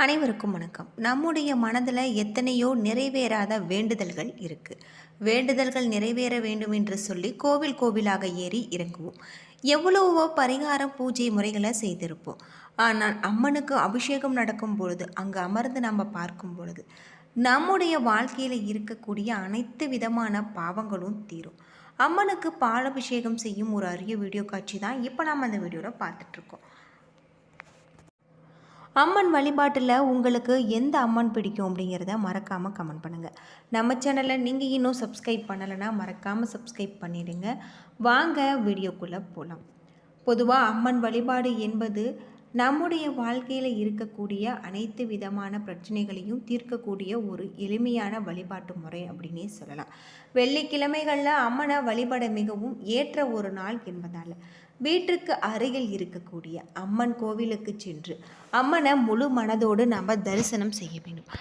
அனைவருக்கும் வணக்கம். நம்முடைய மனதில் எத்தனையோ நிறைவேறாத வேண்டுதல்கள் இருக்குது. வேண்டுதல்கள் நிறைவேற வேண்டும் என்று சொல்லி கோவில் கோவிலாக ஏறி இறங்குவோம். எவ்வளவோ பரிகாரம் பூஜை முறைகளை செய்திருப்போம். ஆனால் அம்மனுக்கு அபிஷேகம் நடக்கும் பொழுது அங்கே அமர்ந்து நம்ம பார்க்கும் பொழுது நம்முடைய வாழ்க்கையில் இருக்கக்கூடிய அனைத்து விதமான பாவங்களும் தீரும். அம்மனுக்கு பாலபிஷேகம் செய்யும் ஒரு அரிய வீடியோ காட்சி தான் இப்போ நாம் அந்த வீடியோவில் பார்த்துட்ருக்கோம். அம்மன் வழிபாட்டில் உங்களுக்கு எந்த அம்மன் பிடிக்கும் அப்படிங்கிறத மறக்காமல் கமெண்ட் பண்ணுங்கள். நம்ம சேனலை நீங்கள் இன்னும் சப்ஸ்கிரைப் பண்ணலைன்னா மறக்காமல் சப்ஸ்கிரைப் பண்ணிடுங்க. வாங்க வீடியோக்குள்ளே போகலாம். பொதுவாக அம்மன் வழிபாடு என்பது நம்முடைய வாழ்க்கையில் இருக்கக்கூடிய அனைத்து விதமான பிரச்சனைகளையும் தீர்க்கக்கூடிய ஒரு எளிமையான வழிபாட்டு முறை அப்படின்னே சொல்லலாம். வெள்ளிக்கிழமைகளில் அம்மனை வழிபட மிகவும் ஏற்ற ஒரு நாள் என்பதால் வீட்டிற்கு அருகில் இருக்கக்கூடிய அம்மன் கோவிலுக்கு சென்று அம்மனை முழு மனதோடு நம்ம தரிசனம் செய்ய வேண்டும்.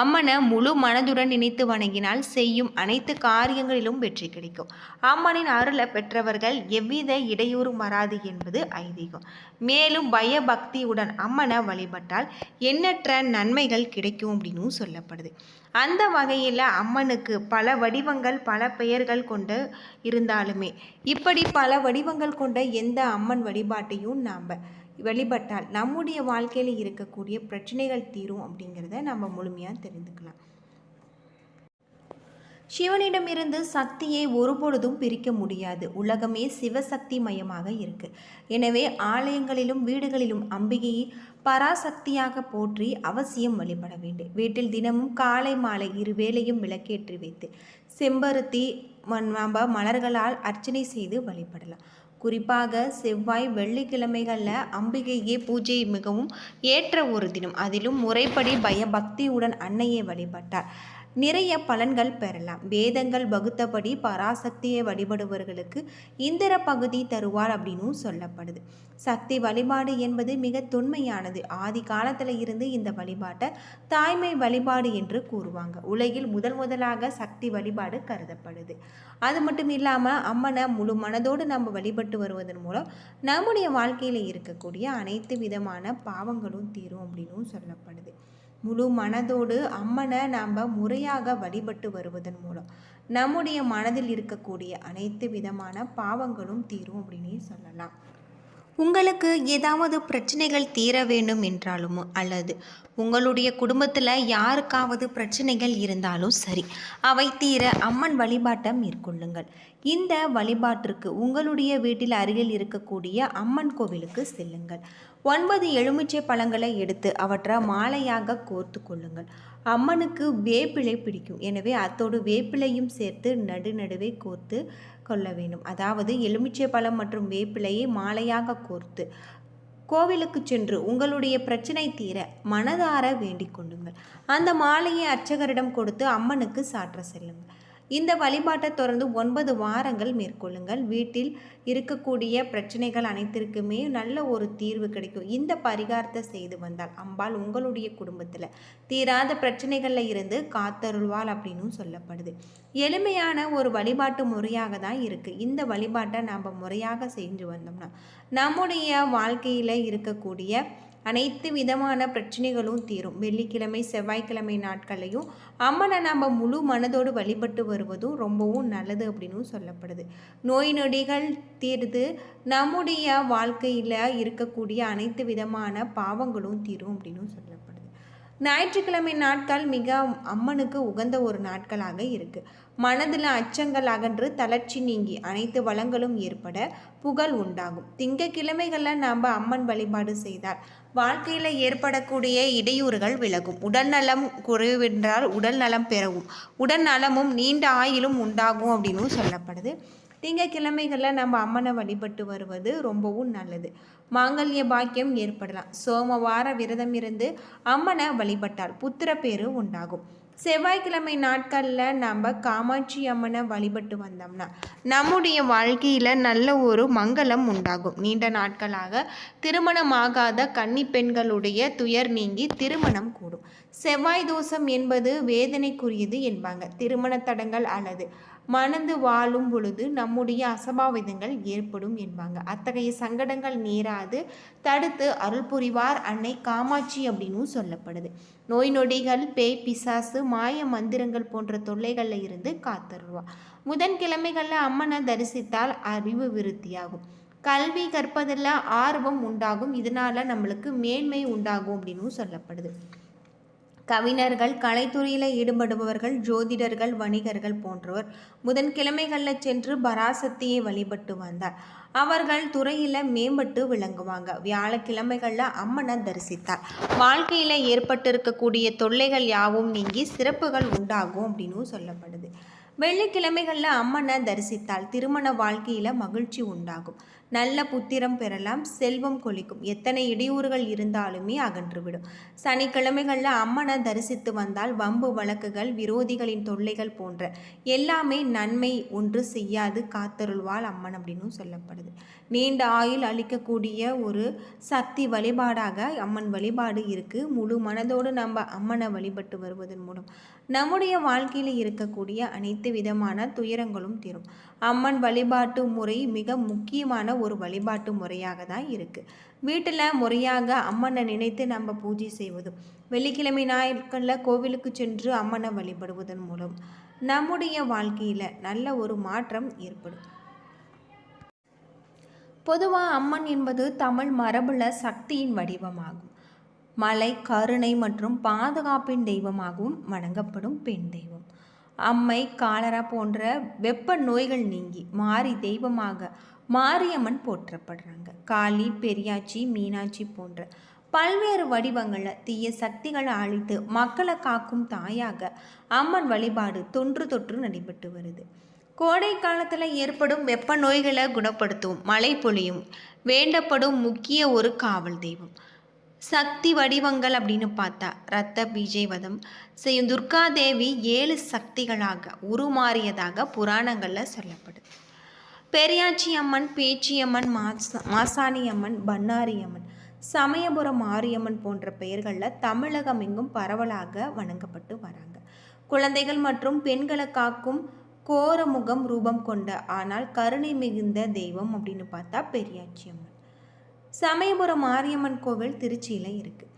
அம்மனை முழு மனதுடன் நினைத்து வணங்கினால் செய்யும் அனைத்து காரியங்களிலும் வெற்றி கிடைக்கும். அம்மனின் அருளை பெற்றவர்கள் எவ்வித இடையூறும் வராது என்பது ஐதீகம். மேலும் பயபக்தியுடன் அம்மனை வழிபட்டால் எண்ணற்ற நன்மைகள் கிடைக்கும் அப்படின்னு சொல்லப்படுது. அந்த வகையில் அம்மனுக்கு பல வடிவங்கள் பல பெயர்கள் கொண்டு இருந்தாலுமே இப்படி பல வடிவங்கள் கொண்ட எந்த அம்மன் வழிபாட்டையும் நாம் வழிபட்டால் நம்முடைய வாழ்க்கையில் இருக்கக்கூடிய பிரச்சனைகள் தீரும் அப்படிங்கிறத நம்ம முழுமையாக தெரிந்துக்கலாம். சிவனிடமிருந்து சக்தியை ஒருபொழுதும் பிரிக்க முடியாது. உலகமே சிவசக்தி மயமாக இருக்கு. எனவே ஆலயங்களிலும் வீடுகளிலும் அம்பிகையை பராசக்தியாக போற்றி அவசியம் வழிபட வேண்டும். வீட்டில் தினமும் காலை மாலை இருவேளையும் விளக்கேற்றி வைத்து செம்பருத்தி மலர்களால் அர்ச்சனை செய்து வழிபடலாம். குறிப்பாக செவ்வாய் வெள்ளிக்கிழமைகளில் அம்பிகையே பூஜை மிகவும் ஏற்ற ஒரு தினம். அதிலும் முறைப்படி பயபக்தியுடன் அன்னையை வழிபட்டார் நிறைய பலன்கள் பெறலாம். வேதங்கள் வகுத்தபடி பராசக்தியை வழிபடுபவர்களுக்கு இந்திர பகுதி தருவார் அப்படின்னு சொல்லப்படுது. சக்தி வழிபாடு என்பது மிக தொன்மையானது. ஆதி காலத்தில் இருந்து இந்த வழிபாட்டை தாய்மை வழிபாடு என்று கூறுவாங்க. உலகில் முதலாக சக்தி வழிபாடு கருதப்படுது. அது மட்டும் இல்லாமல் அம்மனை முழு மனதோடு நம்ம வழிபட்டு வருவதன் மூலம் நம்முடைய வாழ்க்கையில் இருக்கக்கூடிய அனைத்து விதமான பாவங்களும் தீரும் அப்படின்னு சொல்லப்படுது. முழு மனதோடு அம்மனை நாம் முறையாக வழிபட்டு வருவதன் மூலம் நம்முடைய மனதில் இருக்கக்கூடிய அனைத்து விதமான பாவங்களும் தீரும் அப்படின்னு சொல்லலாம். உங்களுக்கு ஏதாவது பிரச்சனைகள் தீர வேண்டும் என்றாலும் அல்லது உங்களுடைய குடும்பத்தில் யாருக்காவது பிரச்சனைகள் இருந்தாலும் சரி, அவை தீர அம்மன் வழிபாட்டை மேற்கொள்ளுங்கள். இந்த வழிபாட்டிற்கு உங்களுடைய வீட்டில் அருகில் இருக்கக்கூடிய அம்மன் கோவிலுக்கு செல்லுங்கள். 9 எலுமிச்சை பழங்களை எடுத்து அவற்றை மாலையாக கோர்த்து கொள்ளுங்கள். அம்மனுக்கு வேப்பிலை பிடிக்கும். எனவே அத்தோடு வேப்பிலையும் சேர்த்து நடுவே கோர்த்து கொள்ள வேண்டும். அதாவது எலுமிச்சை பழம் மற்றும் வேப்பிலையை மாலையாக கோர்த்து கோவிலுக்கு சென்று உங்களுடைய பிரச்சனை தீர மனதார வேண்டிக் கொள்ளுங்கள். அந்த மாலையை அர்ச்சகரிடம் கொடுத்து அம்மனுக்கு சாற்ற செல்லுங்கள். இந்த வழிபாட்டை தொடர்ந்து 9 வாரங்கள் மேற்கொள்ளுங்கள். வீட்டில் இருக்கக்கூடிய பிரச்சனைகள் அனைத்திற்குமே நல்ல ஒரு தீர்வு கிடைக்கும். இந்த பரிகாரத்தை செய்து வந்தால் அம்பாள் உங்களுடைய குடும்பத்தில் தீராத பிரச்சனைகளில் இருந்து காத்தருள்வாள் அப்படின்னு சொல்லப்படுது. எளிமையான ஒரு வழிபாட்டு முறையாக தான் இருக்குது. இந்த வழிபாட்டை நாம் முறையாக செஞ்சு வந்தோம்னா நம்முடைய வாழ்க்கையில் இருக்கக்கூடிய அனைத்து விதமான பிரச்சனைகளும் தீரும். வெள்ளிக்கிழமை செவ்வாய்க்கிழமை நாட்களையும் அம்மனை நம்ம முழு மனதோடு வழிபட்டு வருவதும் ரொம்பவும் நல்லது அப்படின்னு சொல்லப்படுது. நோய் நொடிகள் தீர்ந்து நம்முடைய வாழ்க்கையில் இருக்கக்கூடிய அனைத்து விதமான பாவங்களும் தீரும் அப்படின்னு சொல்லப்படுது. ஞாயிற்றுக்கிழமை நாட்கள் மிக அம்மனுக்கு உகந்த ஒரு நாட்களாக இருக்குது. மனதில் அச்சங்கள் அகன்று தளர்ச்சி நீங்கி அனைத்து வளங்களும் ஏற்பட புகழ் உண்டாகும். திங்கக்கிழமைகளில் நாம் அம்மன் வழிபாடு செய்தால் வாழ்க்கையில் ஏற்படக்கூடிய இடையூறுகள் விலகும். உடல்நலம் குறைவென்றால் உடல் நலம் பெறவும் உடல் நலமும் நீண்ட ஆயிலும் உண்டாகும் அப்படின்னு சொல்லப்படுது. திங்கக்கிழமைகளில் நம்ம அம்மனை வழிபட்டு வருவது ரொம்பவும் நல்லது. மாங்கல்ய பாக்கியம் ஏற்படலாம். சோமவார விரதம் இருந்து அம்மனை வழிபட்டால் புத்திர பேரு உண்டாகும். செவ்வாய்க்கிழமை நாட்களில் நம்ம காமாட்சி அம்மனை வழிபட்டு வந்தோம்னா நம்முடைய வாழ்க்கையில் நல்ல ஒரு மங்களம் உண்டாகும். நீண்ட நாட்களாக திருமணமாகாத கன்னி பெண்களுடைய துயர் நீங்கி திருமணம் கூடும். செவ்வாய் தோஷம் என்பது வேதனைக்குரியது என்பாங்க. திருமண தடங்கள் அல்லது மணந்து வாழும் பொழுது நம்முடைய அசம்பாவிதங்கள் ஏற்படும் என்பாங்க. அத்தகைய சங்கடங்கள் நேராது தடுத்து அருள் புரிவார் அன்னை காமாட்சி அப்படின்னு சொல்லப்படுது. நோய் நொடிகள், பேய் பிசாசு, மாய மந்திரங்கள் போன்ற தொல்லைகளில் இருந்து காத்தருவா. புதன்கிழமைகளில் அம்மனை தரிசித்தால் அறிவு விருத்தியாகும், கல்வி கற்பதில் ஆர்வம் உண்டாகும், இதனால் நம்மளுக்கு மேன்மை உண்டாகும் அப்படின்னு சொல்லப்படுது. கவிஞர்கள், கலைத்துறையில் ஈடுபடுபவர்கள், ஜோதிடர்கள், வணிகர்கள் போன்றவர் புதன்கிழமைகளில் சென்று பராசக்தியை வழிபட்டு வந்தார். அவர்கள் துறையில் மேம்பட்டு விளங்குவாங்க. வியாழக்கிழமைகளில் அம்மனை தரிசித்தார். வாழ்க்கையில் ஏற்பட்டிருக்கக்கூடிய தொல்லைகள் யாவும் நீங்கி சிறப்புகள் உண்டாகும் அப்படின்னு சொல்லப்படுது. வெள்ளிக்கிழமைகளில் அம்மனை தரிசித்தால் திருமண வாழ்க்கையில் மகிழ்ச்சி உண்டாகும், நல்ல புத்திரம் பெறலாம், செல்வம் கொளிக்கும், எத்தனை இடையூறுகள் இருந்தாலுமே அகன்றுவிடும். சனிக்கிழமைகளில் அம்மனை தரிசித்து வந்தால் வம்பு வழக்குகள், விரோதிகளின் தொல்லைகள் போன்ற எல்லாமே நன்மை ஒன்று செய்யாது காத்தருள்வாள் அம்மன் அப்படின்னு சொல்லப்படுது. நீண்ட ஆயுள் அளிக்கக்கூடிய ஒரு சக்தி வழிபாடாக அம்மன் வழிபாடு இருக்குது. முழு மனதோடு நம்ம அம்மனை வழிபட்டு வருவதன் மூலம் நம்முடைய வாழ்க்கையில் இருக்கக்கூடிய அனைத்து விதமான துயரங்களும் தீரும். அம்மன் வழிபாட்டு முறை மிக முக்கியமான ஒரு வழிபாட்டு முறையாக தான் இருக்குது. வீட்டில் முறையாக அம்மனை நினைத்து நம்ம பூஜை செய்வதும், வெள்ளிக்கிழமை நாட்களில் கோவிலுக்கு சென்று அம்மனை வழிபடுவதன் மூலம் நம்முடைய வாழ்க்கையில் நல்ல ஒரு மாற்றம் ஏற்படும். பொதுவாக அம்மன் என்பது தமிழ் மரபுல சக்தியின் வடிவமாகும். மலை, கருணை மற்றும் பாதுகாப்பின் தெய்வமாகவும் வணங்கப்படும் பெண் தெய்வம். அம்மை, காலரா போன்ற வெப்ப நோய்கள் நீங்கி மாறி தெய்வமாக மாரியம்மன் போற்றப்படுறாங்க. காளி, பெரியாச்சி, மீனாட்சி போன்ற பல்வேறு வடிவங்களில் தீய சக்திகளை அழித்து மக்களை காக்கும் தாயாக அம்மன் வழிபாடு தொன்று தொற்று நடைபெற்று வருது. கோடை காலத்தில் ஏற்படும் வெப்ப நோய்களை குணப்படுத்தும், மழை பொழியும் வேண்டப்படும் முக்கிய ஒரு காவல் தெய்வம். சக்தி வடிவங்கள் அப்படின்னு பார்த்தா இரத்த பீஜை வதம் செய்யும் துர்காதேவி 7 சக்திகளாக உருமாறியதாக புராணங்களில் சொல்லப்படுது. பெரியாச்சி அம்மன், பேச்சியம்மன், மாசாணி அம்மன், பண்ணாரி அம்மன், சமயபுரம் மாரியம்மன் போன்ற பெயர்களில் தமிழகம் எங்கும் பரவலாக வணங்கப்பட்டு வராங்க. குழந்தைகள் மற்றும் பெண்களை காக்கும் கோரமுகம் ரூபம் கொண்ட ஆனால் கருணை மிகுந்த தெய்வம் அப்படின்னு பார்த்தா பெரியாச்சி அம்மன். சமயபுரம் மாரியம்மன் கோவில் திருச்சியில் இருக்குது.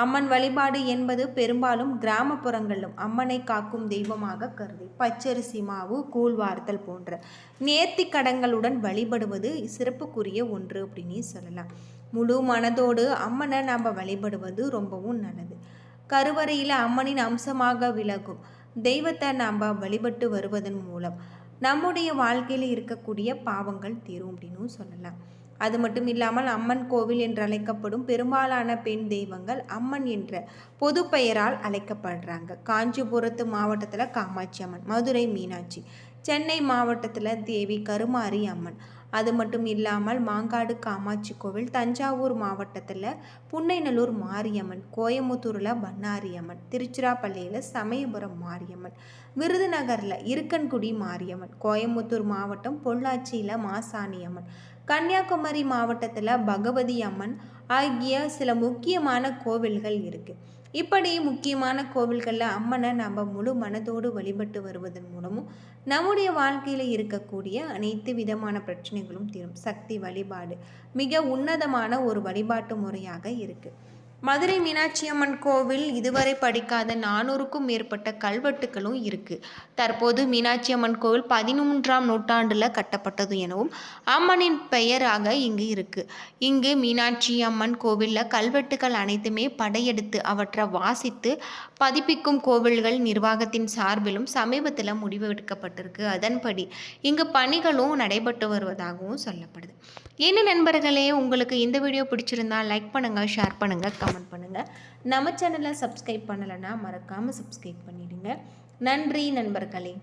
அம்மன் வழிபாடு என்பது பெரும்பாலும் கிராமப்புறங்களிலும் அம்மனை காக்கும் தெய்வமாக கருதி பச்சரிசி மாவு, கூழ் வார்த்தல் போன்ற நேர்த்தி கடங்களுடன் வழிபடுவது சிறப்புக்குரிய ஒன்று அப்படின்னு சொல்லலாம். முழு மனதோடு அம்மனை நாம் வழிபடுவது ரொம்பவும் நல்லது. கருவறையில் அம்மனின் அம்சமாக விலகும் தெய்வத்தை நாம் வழிபட்டு வருவதன் மூலம் நம்முடைய வாழ்க்கையில் இருக்கக்கூடிய பாவங்கள் தீரும் அப்படின்னு சொல்லலாம். அது மட்டும் இல்லாமல் அம்மன் கோவில் என்று அழைக்கப்படும் பெரும்பாலான பெண் தெய்வங்கள் அம்மன் என்ற பொது பெயரால் அழைக்கப்படுறாங்க. காஞ்சிபுரத்து மாவட்டத்தில் காமாட்சி அம்மன், மதுரை மீனாட்சி, சென்னை மாவட்டத்தில் தேவி கருமாரி அம்மன். அது மட்டும் இல்லாமல் மாங்காடு காமாட்சி கோவில், தஞ்சாவூர் மாவட்டத்தில் புன்னைநல்லூர் மாரியம்மன், கோயமுத்தூரில் பண்ணாரி அம்மன், திருச்சிராப்பள்ளியில் சமயபுரம் மாரியம்மன், விருதுநகரில் இருக்கன்குடி மாரியம்மன், கோயமுத்தூர் மாவட்டம் பொள்ளாச்சியில் மாசாணி அம்மன், கன்னியாகுமரி மாவட்டத்தில் பகவதி அம்மன் ஆகிய சில முக்கியமான கோவில்கள் இருக்குது. இப்படி முக்கியமான கோவில்களில் அம்மனை நம்ம முழு மனதோடு வழிபட்டு வருவதன் மூலமும் நம்முடைய வாழ்க்கையில் இருக்கக்கூடிய அனைத்து விதமான பிரச்சனைகளும் தீரும். சக்தி வழிபாடு மிக உன்னதமான ஒரு வழிபாட்டு முறையாக இருக்குது. மதுரை மீனாட்சி அம்மன் கோவில் இதுவரை படிக்காத 400க்கும் மேற்பட்ட கல்வெட்டுகளும் இருக்குது. தற்போது மீனாட்சி அம்மன் கோவில் 13ஆம் நூற்றாண்டில் கட்டப்பட்டது எனவும் அம்மனின் பெயராக இங்கு இருக்குது. இங்கு மீனாட்சி அம்மன் கோவிலில் கல்வெட்டுகள் அனைத்துமே படையெடுத்து அவற்றை வாசித்து பதிப்பிக்கும் கோவில்கள் நிர்வாகத்தின் சார்பிலும் சமீபத்தில் முடிவு எடுக்கப்பட்டிருக்கு. அதன்படி இங்கு பணிகளும் நடைபெற்று வருவதாகவும் சொல்லப்படுது. என்ன நண்பர்களே, உங்களுக்கு இந்த வீடியோ பிடிச்சிருந்தா லைக் பண்ணுங்கள், ஷேர் பண்ணுங்கள், கமெண்ட் பண்ணுங்கள். நம்ம சேனலை சப்ஸ்கிரைப் பண்ணலைன்னா மறக்காமல் சப்ஸ்கிரைப் பண்ணிடுங்க. நன்றி நண்பர்களே.